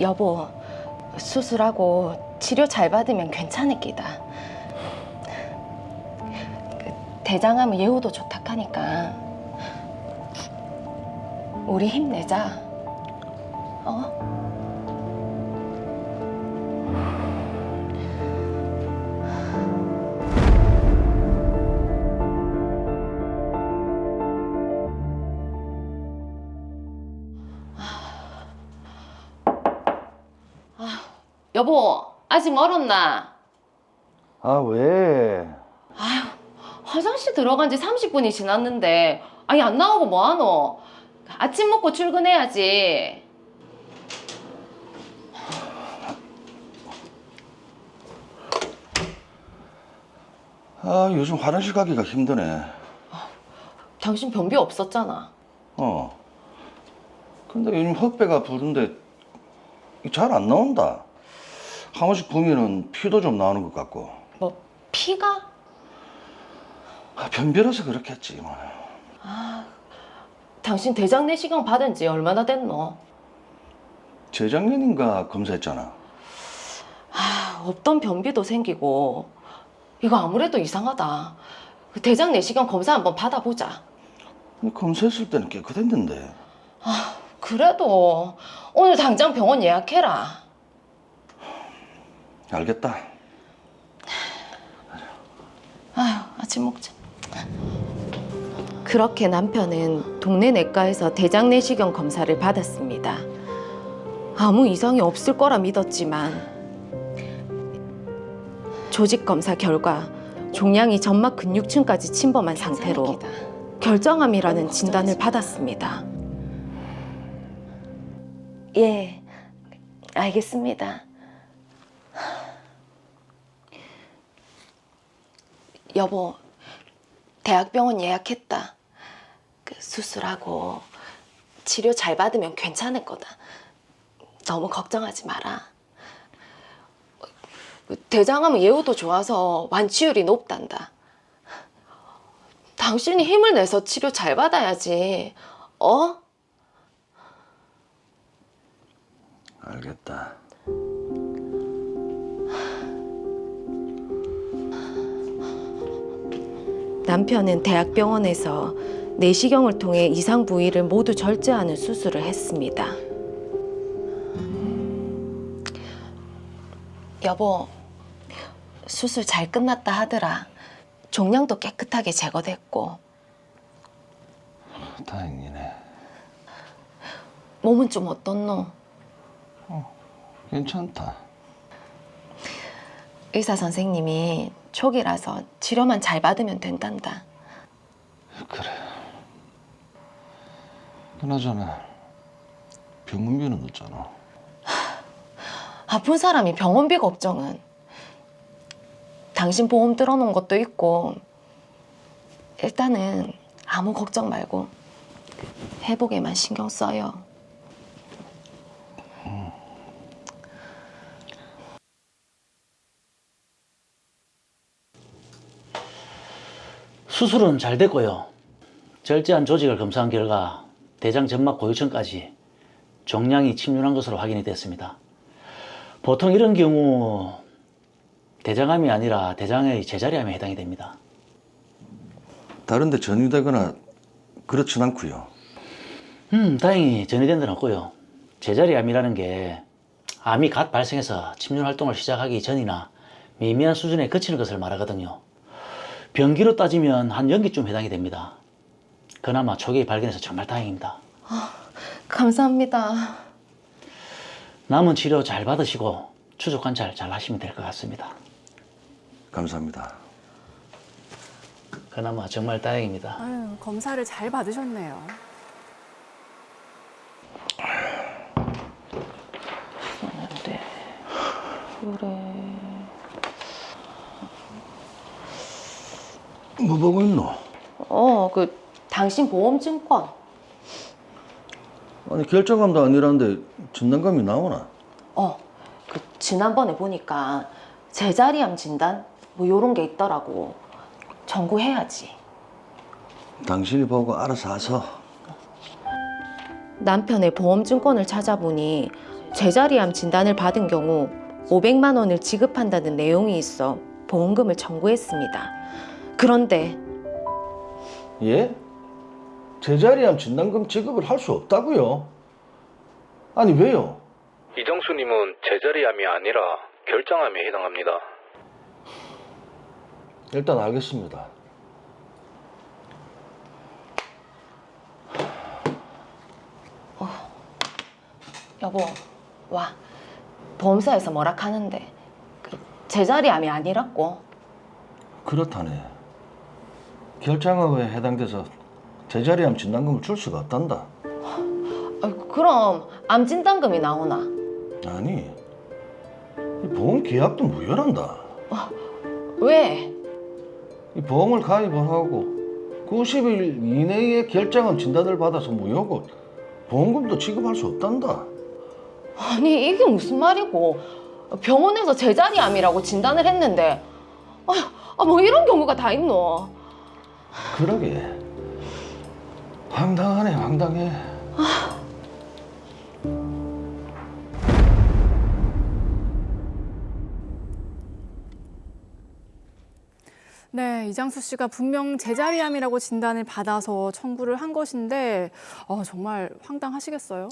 여보, 수술하고 치료 잘 받으면 괜찮을 기다. 대장암은 예후도 좋다 하니까 우리 힘내자. 어? 여보, 아직 멀었나? 아, 왜? 아휴, 화장실 들어간 지 30분이 지났는데 아니 안 나오고 뭐하노? 아침 먹고 출근해야지. 아, 요즘 화장실 가기가 힘드네. 당신 변비 없었잖아. 근데 요즘 헛배가 부른데 잘 안 나온다. 한 번씩 보면은 피도 좀 나오는 것 같고. 뭐 피가? 변비라서 그렇겠지 뭐. 당신 대장 내시경 받은 지 얼마나 됐노? 재작년인가 검사했잖아. 없던 변비도 생기고 이거 아무래도 이상하다. 그 대장 내시경 검사 한번 받아보자. 근데 검사했을 때는 깨끗했는데. 그래도 오늘 당장 병원 예약해라. 알겠다. 아휴, 아침 먹자. 그렇게 남편은 동네 내과에서 대장 내시경 검사를 받았습니다. 아무 이상이 없을 거라 믿었지만 조직 검사 결과 종양이 점막 근육층까지 침범한 상태로 결장암이라는 진단을 받았습니다. 예, 알겠습니다. 여보, 대학병원 예약했다. 수술하고 치료 잘 받으면 괜찮을 거다. 너무 걱정하지 마라. 대장암은 예후도 좋아서 완치율이 높단다. 당신이 힘을 내서 치료 잘 받아야지. 어? 알겠다. 남편은 대학병원에서 내시경을 통해 이상 부위를 모두 절제하는 수술을 했습니다. 여보, 수술 잘 끝났다 하더라. 종양도 깨끗하게 제거됐고. 다행이네. 몸은 좀 어떻노? 괜찮다. 의사 선생님이 초기라서 치료만 잘 받으면 된단다. 그래. 그나저나 병원비는 없잖아. 아픈 사람이 병원비 걱정은. 당신 보험 들어놓은 것도 있고. 일단은 아무 걱정 말고 회복에만 신경 써요. 수술은 잘 됐고요. 절제한 조직을 검사한 결과 대장 점막 고유층까지 종양이 침륜한 것으로 확인이 됐습니다. 보통 이런 경우 대장암이 아니라 대장의 제자리암에 해당이 됩니다. 다른 데 전이되거나 그렇진 않고요. 다행히 전이된 데는 없고요. 제자리암이라는 게 암이 갓 발생해서 침륜 활동을 시작하기 전이나 미미한 수준에 그치는 것을 말하거든요. 병기로 따지면 한 연기쯤 해당이 됩니다. 그나마 초기에 발견해서 정말 다행입니다. 감사합니다. 남은 치료 잘 받으시고 추적 관찰 잘 하시면 될 것 같습니다. 감사합니다. 그나마 정말 다행입니다. 아유, 검사를 잘 받으셨네요. 네. 그래. 뭐 보고 있노? 당신 보험증권. 아니 결정감도 아니라는데 진단감이 나오나? 지난번에 보니까 제자리암 진단? 뭐 요런 게 있더라고. 청구해야지. 당신이 보고 알아서 하소. 남편의 보험증권을 찾아보니 제자리암 진단을 받은 경우 500만 원을 지급한다는 내용이 있어 보험금을 청구했습니다. 그런데 예? 제자리암 진단금 지급을 할 수 없다고요? 아니 왜요? 이정수님은 제자리암이 아니라 결장암에 해당합니다. 일단 알겠습니다. 여보, 와. 보험사에서 뭐라 하는데 제자리암이 아니라고. 그렇다네. 결장암에 해당돼서 제자리암 진단금을 줄 수가 없단다. 그럼 암 진단금이 나오나? 아니, 이 보험 계약도 무효란다. 왜? 이 보험을 가입을 하고 90일 이내에 결장암 진단을 받아서 무효고 보험금도 지급할 수 없단다. 아니 이게 무슨 말이고, 병원에서 제자리암이라고 진단을 했는데 뭐 이런 경우가 다 있노? 그러게. 황당하네, 황당해. 네, 이장수 씨가 분명 제자리암이라고 진단을 받아서 청구를 한 것인데 정말 황당하시겠어요?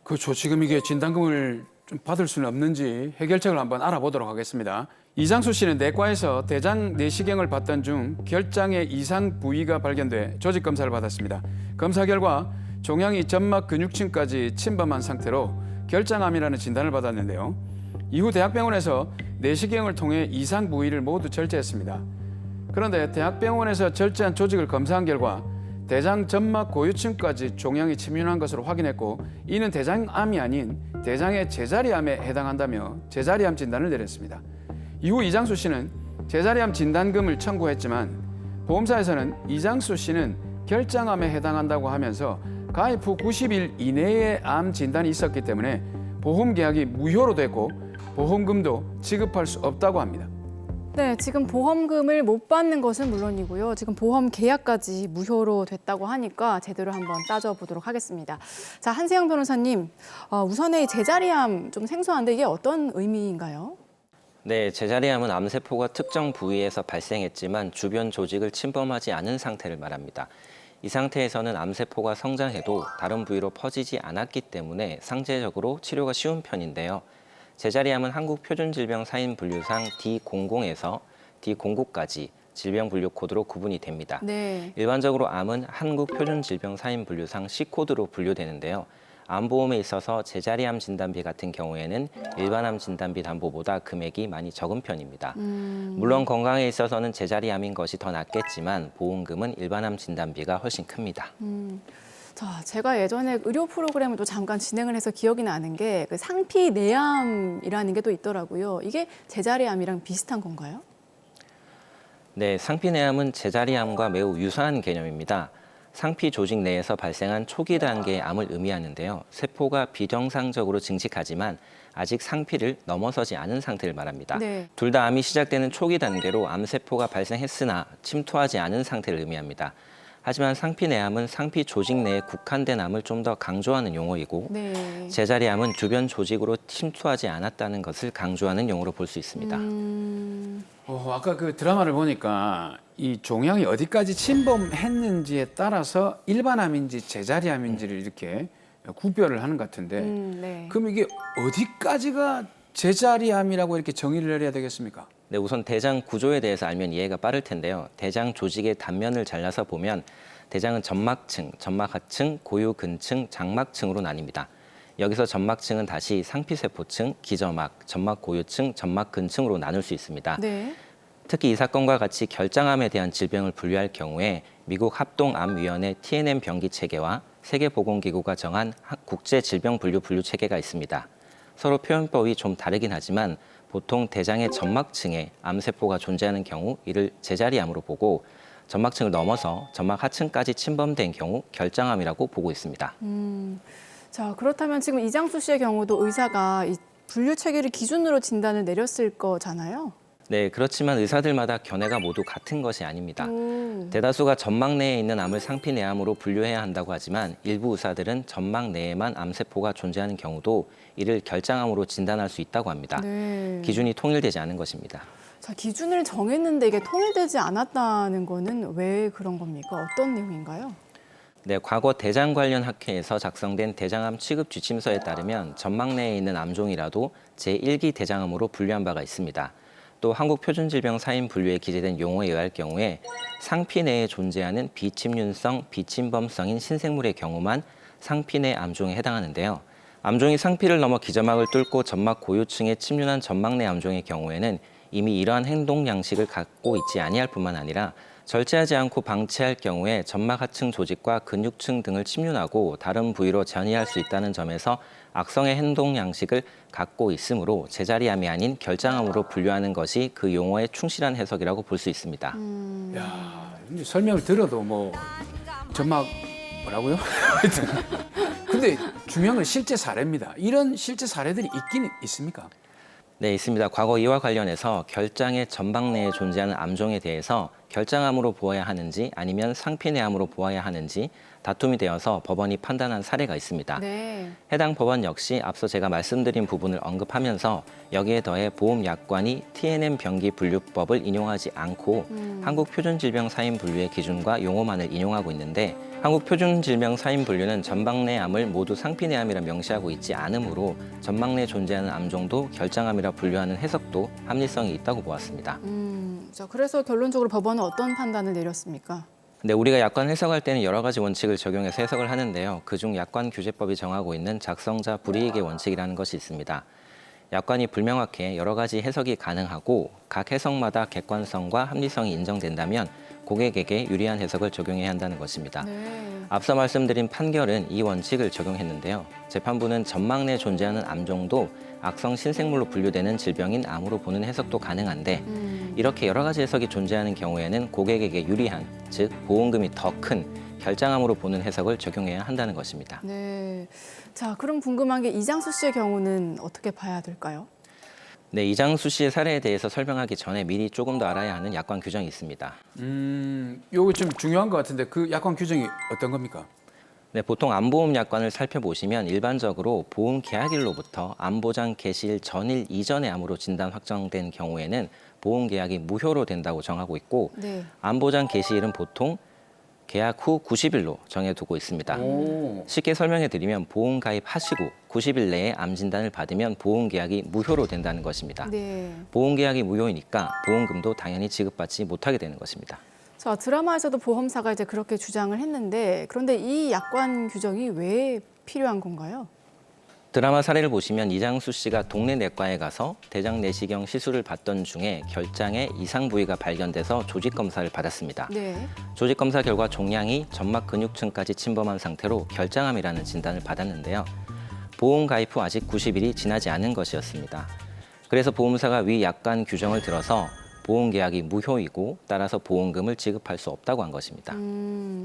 그렇죠. 지금 이게 진단금을 좀 받을 수는 없는지 해결책을 한번 알아보도록 하겠습니다. 이장수 씨는 내과에서 대장 내시경을 받던 중 결장의 이상 부위가 발견돼 조직 검사를 받았습니다. 검사 결과 종양이 점막 근육층까지 침범한 상태로 결장암이라는 진단을 받았는데요. 이후 대학병원에서 내시경을 통해 이상 부위를 모두 절제했습니다. 그런데 대학병원에서 절제한 조직을 검사한 결과 대장 점막 고유층까지 종양이 침윤한 것으로 확인했고, 이는 대장암이 아닌 대장의 제자리암에 해당한다며 제자리암 진단을 내렸습니다. 이후 이장수 씨는 제자리암 진단금을 청구했지만 보험사에서는 이장수 씨는 결장암에 해당한다고 하면서 가입 후 90일 이내에 암 진단이 있었기 때문에 보험 계약이 무효로 됐고 보험금도 지급할 수 없다고 합니다. 네, 지금 보험금을 못 받는 것은 물론이고요. 지금 보험 계약까지 무효로 됐다고 하니까 제대로 한번 따져보도록 하겠습니다. 자, 한세영 변호사님, 우선의 제자리암 좀 생소한데 이게 어떤 의미인가요? 네, 제자리암은 암세포가 특정 부위에서 발생했지만 주변 조직을 침범하지 않은 상태를 말합니다. 이 상태에서는 암세포가 성장해도 다른 부위로 퍼지지 않았기 때문에 상대적으로 치료가 쉬운 편인데요. 제자리암은 한국표준질병사인분류상 D00에서 D09까지 질병분류 코드로 구분이 됩니다. 네. 일반적으로 암은 한국표준질병사인분류상 C코드로 분류되는데요. 암보험에 있어서 제자리암 진단비 같은 경우에는 일반암 진단비 담보보다 금액이 많이 적은 편입니다. 물론 건강에 있어서는 제자리암인 것이 더 낫겠지만 보험금은 일반암 진단비가 훨씬 큽니다. 자, 제가 예전에 의료 프로그램을 또 잠깐 진행을 해서 기억이 나는 게 그 상피내암이라는 게 또 있더라고요. 이게 제자리암이랑 비슷한 건가요? 네, 상피내암은 제자리암과 매우 유사한 개념입니다. 상피 조직 내에서 발생한 초기 단계의 암을 의미하는데요. 세포가 비정상적으로 증식하지만 아직 상피를 넘어서지 않은 상태를 말합니다. 네. 둘 다 암이 시작되는 초기 단계로 암세포가 발생했으나 침투하지 않은 상태를 의미합니다. 하지만 상피내암은 상피 조직 내에 국한된 암을 좀 더 강조하는 용어이고 네. 제자리암은 주변 조직으로 침투하지 않았다는 것을 강조하는 용어로 볼 수 있습니다. 아까 그 드라마를 보니까 이 종양이 어디까지 침범했는지에 따라서 일반암인지 제자리암인지를 이렇게 구별을 하는 것 같은데 네. 그럼 이게 어디까지가 제자리암이라고 이렇게 정의를 내려야 되겠습니까? 네, 우선 대장 구조에 대해서 알면 이해가 빠를 텐데요. 대장 조직의 단면을 잘라서 보면 대장은 점막층, 점막하층, 고유근층, 장막층으로 나뉩니다. 여기서 점막층은 다시 상피세포층, 기저막, 점막고유층, 점막근층으로 나눌 수 있습니다. 네. 특히 이 사건과 같이 결장암에 대한 질병을 분류할 경우에 미국 합동암위원회 TNM 병기 체계와 세계보건기구가 정한 국제질병분류 체계가 있습니다. 서로 표현법이 좀 다르긴 하지만 보통 대장의 점막층에 암세포가 존재하는 경우 이를 제자리암으로 보고 점막층을 넘어서 점막 하층까지 침범된 경우 결장암이라고 보고 있습니다. 자, 그렇다면 지금 이장수 씨의 경우도 의사가 이 분류 체계를 기준으로 진단을 내렸을 거잖아요. 네, 그렇지만 의사들마다 견해가 모두 같은 것이 아닙니다. 오. 대다수가 점막 내에 있는 암을 상피내암으로 분류해야 한다고 하지만 일부 의사들은 점막 내에만 암세포가 존재하는 경우도 이를 결장암으로 진단할 수 있다고 합니다. 네. 기준이 통일되지 않은 것입니다. 자, 기준을 정했는데 이게 통일되지 않았다는 거는 왜 그런 겁니까? 어떤 내용인가요? 네, 과거 대장 관련 학회에서 작성된 대장암 취급 지침서에 따르면 점막 내에 있는 암종이라도 제1기 대장암으로 분류한 바가 있습니다. 또 한국표준질병 사인 분류에 기재된 용어에 의할 경우에 상피 내에 존재하는 비침륜성, 비침범성인 신생물의 경우만 상피 내 암종에 해당하는데요. 암종이 상피를 넘어 기저막을 뚫고 점막 고유층에 침륜한 점막 내 암종의 경우에는 이미 이러한 행동 양식을 갖고 있지 아니할 뿐만 아니라 절제하지 않고 방치할 경우에 점막 하층 조직과 근육층 등을 침륜하고 다른 부위로 전이할 수 있다는 점에서 악성의 행동 양식을 갖고 있으므로 제자리암이 아닌 결장암으로 분류하는 것이 그 용어의 충실한 해석이라고 볼 수 있습니다. 야, 이제 설명을 들어도 뭐 점막 뭐라고요? 하여튼. 근데 중요한 건 실제 사례입니다. 이런 실제 사례들이 있긴 있습니까? 네, 있습니다. 과거 이와 관련해서 결장의 점막 내에 존재하는 암종에 대해서 결장암으로 보아야 하는지 아니면 상피내암으로 보아야 하는지 다툼이 되어서 법원이 판단한 사례가 있습니다. 네. 해당 법원 역시 앞서 제가 말씀드린 부분을 언급하면서 여기에 더해 보험약관이 TNM 병기 분류법을 인용하지 않고 한국표준질병사인 분류의 기준과 용어만을 인용하고 있는데 한국표준질병사인 분류는 점막 내 암을 모두 상피내암이라 명시하고 있지 않으므로 점막 내에 존재하는 암종도 결장암이라 분류하는 해석도 합리성이 있다고 보았습니다. 자, 그래서 결론적으로 법원은 어떤 판단을 내렸습니까? 네, 우리가 약관 해석할 때는 여러 가지 원칙을 적용해서 해석을 하는데요. 그중 약관규제법이 정하고 있는 작성자 불이익의 원칙이라는 것이 있습니다. 약관이 불명확해 여러 가지 해석이 가능하고 각 해석마다 객관성과 합리성이 인정된다면 고객에게 유리한 해석을 적용해야 한다는 것입니다. 네. 앞서 말씀드린 판결은 이 원칙을 적용했는데요. 재판부는 점막 내에 존재하는 암종도 악성 신생물로 분류되는 질병인 암으로 보는 해석도 가능한데 이렇게 여러 가지 해석이 존재하는 경우에는 고객에게 유리한, 즉 보험금이 더 큰 결장암으로 보는 해석을 적용해야 한다는 것입니다. 네. 자, 그럼 궁금한 게 이장수 씨의 경우는 어떻게 봐야 될까요? 네, 이장수 씨의 사례에 대해서 설명하기 전에 미리 조금 더 알아야 하는 약관 규정이 있습니다. 요거 좀 중요한 것 같은데 그 약관 규정이 어떤 겁니까? 네, 보통 암보험 약관을 살펴보시면 일반적으로 보험 계약일로부터 암보장 개시일 전일 이전의 암으로 진단 확정된 경우에는 보험 계약이 무효로 된다고 정하고 있고 네. 암보장 개시일은 보통 계약 후 90일로 정해두고 있습니다. 오. 쉽게 설명해 드리면 보험 가입하시고 90일 내에 암 진단을 받으면 보험 계약이 무효로 된다는 것입니다. 네. 보험 계약이 무효이니까 보험금도 당연히 지급받지 못하게 되는 것입니다. 자, 드라마에서도 보험사가 이제 그렇게 주장을 했는데 그런데 이 약관 규정이 왜 필요한 건가요? 드라마 사례를 보시면 이장수 씨가 동네 내과에 가서 대장 내시경 시술을 받던 중에 결장에 이상 부위가 발견돼서 조직 검사를 받았습니다. 네. 조직 검사 결과 종양이 점막 근육층까지 침범한 상태로 결장암이라는 진단을 받았는데요. 보험 가입 후 아직 90일이 지나지 않은 것이었습니다. 그래서 보험사가 위 약관 규정을 들어서 보험 계약이 무효이고 따라서 보험금을 지급할 수 없다고 한 것입니다.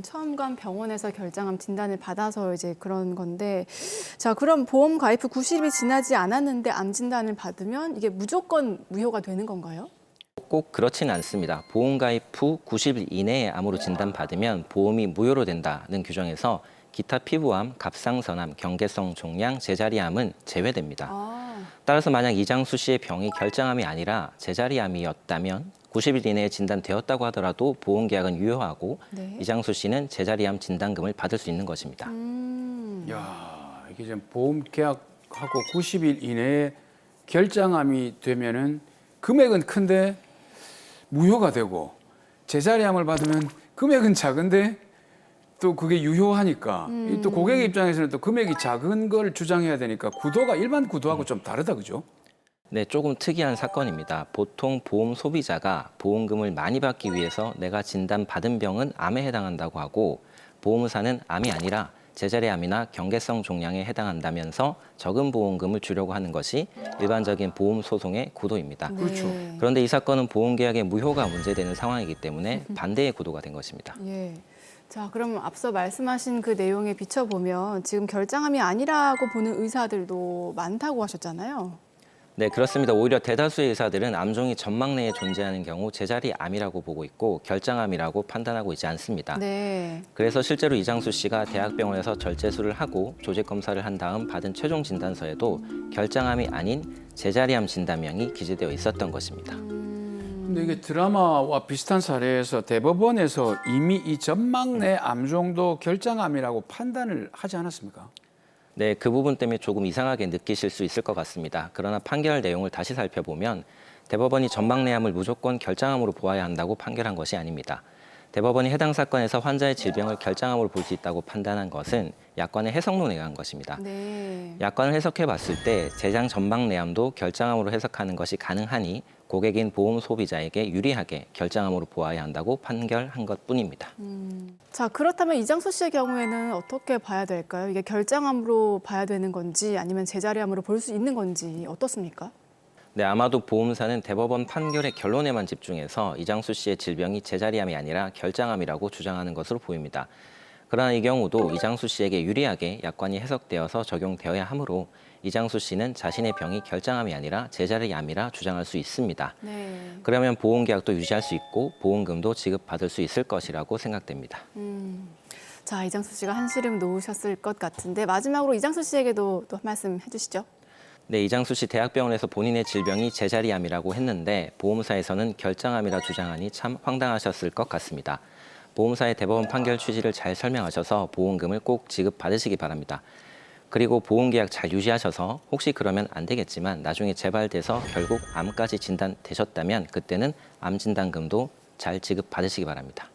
처음 간 병원에서 결장암 진단을 받아서 이제 그런 건데, 자, 그럼 보험 가입 후 90일이 지나지 않았는데 암 진단을 받으면 이게 무조건 무효가 되는 건가요? 꼭 그렇지는 않습니다. 보험 가입 후 90일 이내에 암으로 진단받으면 보험이 무효로 된다는 규정에서 기타 피부암, 갑상선암, 경계성 종양, 제자리암은 제외됩니다. 따라서 만약 이장수 씨의 병이 결장암이 아니라 제자리암이었다면 90일 이내에 진단되었다고 하더라도 보험 계약은 유효하고 네. 이장수 씨는 제자리암 진단금을 받을 수 있는 것입니다. 야, 이게 지금 보험 계약하고 90일 이내에 결장암이 되면은 금액은 큰데 무효가 되고 제자리암을 받으면 금액은 작은데 또 그게 유효하니까 또 고객 입장에서는 또 금액이 작은 걸 주장해야 되니까 구도가 일반 구도하고 좀 다르다, 그죠? 네, 조금 특이한 사건입니다. 보통 보험 소비자가 보험금을 많이 받기 위해서 내가 진단받은 병은 암에 해당한다고 하고 보험사는 암이 아니라 제자리암이나 경계성 종양에 해당한다면서 적은 보험금을 주려고 하는 것이 일반적인 보험 소송의 구도입니다. 그렇죠. 네. 그런데 이 사건은 보험 계약의 무효가 문제되는 상황이기 때문에 반대의 구도가 된 것입니다. 예. 자, 그럼 앞서 말씀하신 그 내용에 비춰보면 지금 결장암이 아니라고 보는 의사들도 많다고 하셨잖아요. 네, 그렇습니다. 오히려 대다수의 의사들은 암종이 점막 내에 존재하는 경우 제자리 암이라고 보고 있고 결장암이라고 판단하고 있지 않습니다. 네. 그래서 실제로 이장수 씨가 대학병원에서 절제술을 하고 조직 검사를 한 다음 받은 최종 진단서에도 결장암이 아닌 제자리암 진단명이 기재되어 있었던 것입니다. 근데 이게 드라마와 비슷한 사례에서 대법원에서 이미 이 점막 내 암종도 결장암이라고 판단을 하지 않았습니까? 네, 그 부분 때문에 조금 이상하게 느끼실 수 있을 것 같습니다. 그러나 판결 내용을 다시 살펴보면 대법원이 전막내암을 무조건 결장암으로 보아야 한다고 판결한 것이 아닙니다. 대법원이 해당 사건에서 환자의 질병을 결장암으로 볼 수 있다고 판단한 것은 약관의 해석론에 의한 것입니다. 네. 약관을 해석해 봤을 때 대장 전막내암도 결장암으로 해석하는 것이 가능하니 고객인 보험 소비자에게 유리하게 결장암으로 보아야 한다고 판결한 것뿐입니다. 자, 그렇다면 이장수 씨의 경우에는 어떻게 봐야 될까요? 이게 결장암으로 봐야 되는 건지 아니면 제자리암으로 볼 수 있는 건지 어떻습니까? 네, 아마도 보험사는 대법원 판결의 결론에만 집중해서 이장수 씨의 질병이 제자리암이 아니라 결장암이라고 주장하는 것으로 보입니다. 그러나 이 경우도 이장수 씨에게 유리하게 약관이 해석되어서 적용되어야 하므로 이장수 씨는 자신의 병이 결장암이 아니라 제자리암이라 주장할 수 있습니다. 네. 그러면 보험계약도 유지할 수 있고 보험금도 지급받을 수 있을 것이라고 생각됩니다. 자, 이장수 씨가 한시름 놓으셨을 것 같은데 마지막으로 이장수 씨에게도 또 한 말씀 해주시죠. 네, 이장수 씨 대학병원에서 본인의 질병이 제자리암이라고 했는데 보험사에서는 결장암이라 주장하니 참 황당하셨을 것 같습니다. 보험사의 대법원 판결 취지를 잘 설명하셔서 보험금을 꼭 지급받으시기 바랍니다. 그리고 보험계약 잘 유지하셔서 혹시 그러면 안 되겠지만 나중에 재발돼서 결국 암까지 진단되셨다면 그때는 암진단금도 잘 지급받으시기 바랍니다.